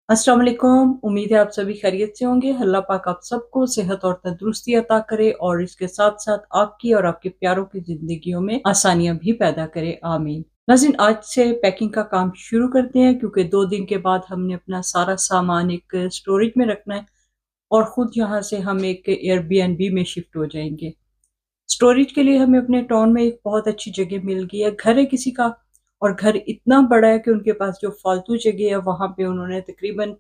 अस्सलाम वालेकुम। उम्मीद है आप सभी खैरियत से होंगे। अल्लाह पाक आप सबको सेहत और तंदुरुस्ती अता करे और इसके साथ साथ आपकी और आपके प्यारों की जिंदगियों में आसानियां भी पैदा करे, आमीन। नाज़रीन, आज से पैकिंग का काम शुरू करते हैं क्योंकि 2 दिन के बाद हमने अपना सारा सामान एक स्टोरेज में रखना है और खुद यहाँ से हम एक एयरबीएनबी में शिफ्ट हो जाएंगे। स्टोरेज के लिए हमें अपने टाउन में एक बहुत अच्छी जगह मिल गई है। घर है किसी का और घर इतना बड़ा है कि उनके पास जो फालतू जगह है वहाँ पे उन्होंने तकरीबन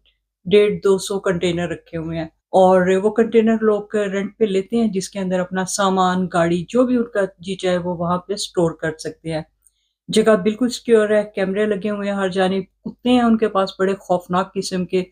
150-200 कंटेनर रखे हुए हैं और वो कंटेनर लोग रेंट पे लेते हैं जिसके अंदर अपना सामान, गाड़ी, जो भी उनका जी चाहे वो वहाँ पे स्टोर कर सकते हैं। जगह बिल्कुल सिक्योर है, कैमरे लगे हुए हैं हर जानिब, कुत्ते हैं उनके पास बड़े खौफनाक किस्म के।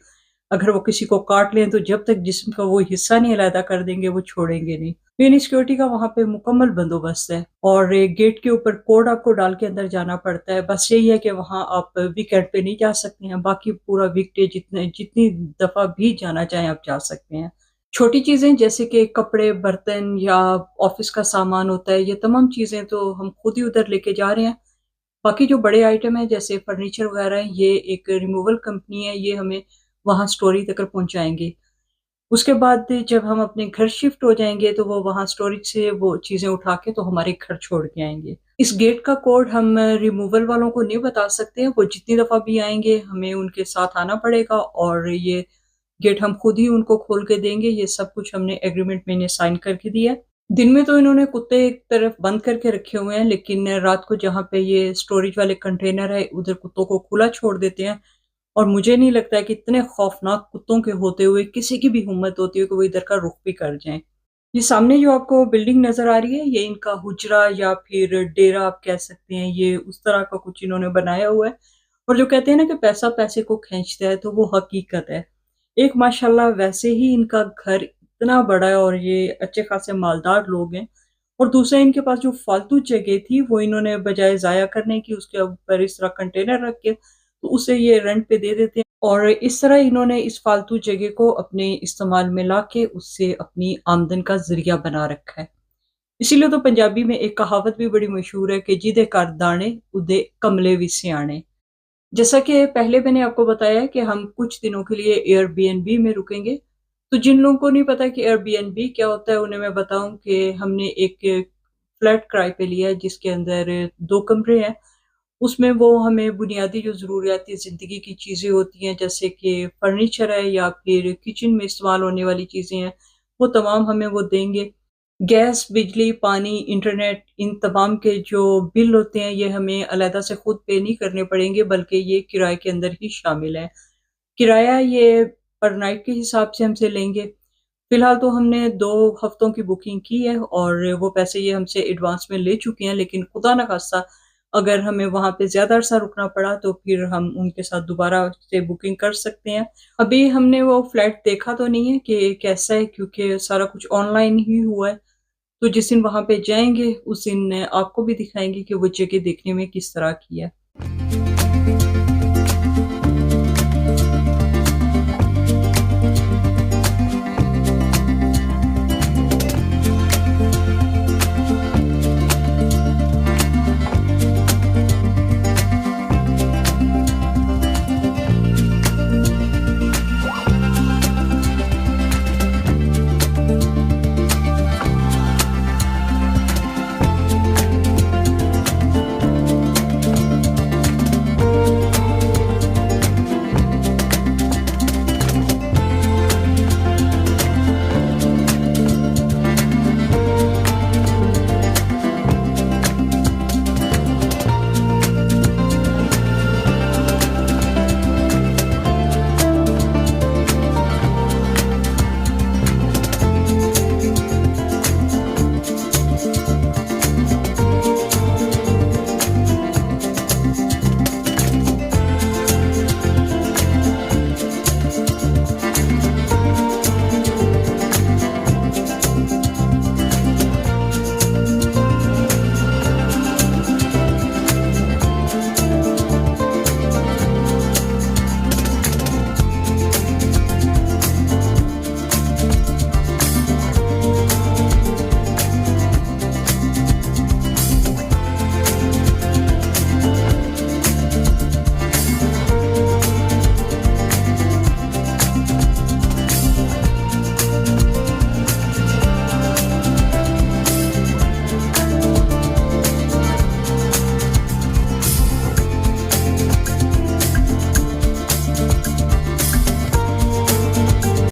अगर वो किसी को काट लें तो जब तक जिस्म का वो हिस्सा नहीं अलहदा कर देंगे वो छोड़ेंगे नहीं। यानी सिक्योरिटी का वहाँ पे मुकम्मल बंदोबस्त है और एक गेट के ऊपर कोड आपको डाल के अंदर जाना पड़ता है। बस यही है कि वहाँ आप वीकेंड पे नहीं जा सकते हैं, बाकी पूरा वीकडे जितनी दफ़ा भी जाना चाहें आप जा सकते हैं। छोटी चीज़ें जैसे कि कपड़े, बर्तन या ऑफ़िस का सामान होता है, ये तमाम चीज़ें तो हम खुद ही उधर लेके जा रहे हैं। बाकी जो बड़े आइटम हैं जैसे फर्नीचर वगैरह हैं, ये एक रिमूवल कंपनी है, ये हमें वहाँ स्टोरेज तक पहुँचाएँगे। उसके बाद जब हम अपने घर शिफ्ट हो जाएँगे तो वो वहाँ स्टोरेज से वो चीज़ें उठा के तो हमारे घर छोड़ के आएँगे। इस गेट का कोड हम रिमूवल वालों को नहीं बता सकते हैं, वो जितनी दफ़ा भी आएँगे हमें उनके साथ आना पड़ेगा और ये गेट हम खुद ही उनको खोल के देंगे। ये सब कुछ हमने एग्रीमेंट में इन्हें साइन करके दिया है। दिन में तो इन्होंने कुत्ते एक तरफ बंद करके रखे हुए हैं, लेकिन रात को जहाँ पे ये स्टोरेज वाले कंटेनर है, उधर कुत्तों को खुला छोड़ देते हैं और मुझे नहीं लगता है कि इतने खौफनाक कुत्तों के होते हुए किसी की भी हिम्मत होती है कि वो इधर का रुख भी कर जाएँ। ये सामने जो आपको बिल्डिंग नज़र आ रही है, ये इनका हुजरा या फिर डेरा आप कह सकते हैं, ये उस तरह का कुछ इन्होंने बनाया हुआ है और जो कहते हैं ना कि पैसा पैसे को खींचता है, तो वो हकीकत है। एक माशाल्लाह वैसे ही इनका घर इतना बड़ा है और ये अच्छे खासे मालदार लोग हैं और दूसरा इनके पास जो फालतू जगह थी वो इन्होंने बजाय ज़ाया करने की उसके ऊपर इस तरह कंटेनर रख के तो उसे ये रेंट पे दे देते हैं और इस तरह इन्होंने इस फालतू जगह को अपने इस्तेमाल में लाके उससे अपनी आमदन का ज़रिया बना रखा है। इसीलिए तो पंजाबी में एक कहावत भी बड़ी मशहूर है कि जिदे कर दाने उदे कमले भी सियाने। जैसा कि पहले मैंने आपको बताया कि हम कुछ दिनों के लिए एयरबीएनबी में रुकेंगे, तो जिन लोगों को नहीं पता कि एयरबीएनबी क्या होता है, उन्हें मैं बताऊँ कि हमने एक फ्लैट किराए पे लिया है जिसके अंदर 2 कमरे हैं। उसमें वो हमें बुनियादी जो ज़रूरियाती ज़िंदगी की चीज़ें होती हैं, जैसे कि फर्नीचर है या फिर किचन में इस्तेमाल होने वाली चीज़ें हैं, वो तमाम हमें वो देंगे। गैस, बिजली, पानी, इंटरनेट इन तमाम के जो बिल होते हैं, ये हमें अलहदा से खुद पे नहीं करने पड़ेंगे बल्कि ये किराए के अंदर ही शामिल है। किराया ये पर नाइट के हिसाब से हमसे लेंगे। फ़िलहाल तो हमने 2 हफ्तों की बुकिंग की है और वो पैसे ये हमसे एडवांस में ले चुके हैं, लेकिन खुदा ना ख़ास्ता अगर हमें वहाँ पे ज़्यादा अरसा रुकना पड़ा तो फिर हम उनके साथ दोबारा से बुकिंग कर सकते हैं। अभी हमने वो फ्लैट देखा तो नहीं है कि कैसा है, क्योंकि सारा कुछ ऑनलाइन ही हुआ है। तो जिस दिन वहाँ पे जाएँगे उस दिन आपको भी दिखाएँगे कि वो जगह देखने में किस तरह की है।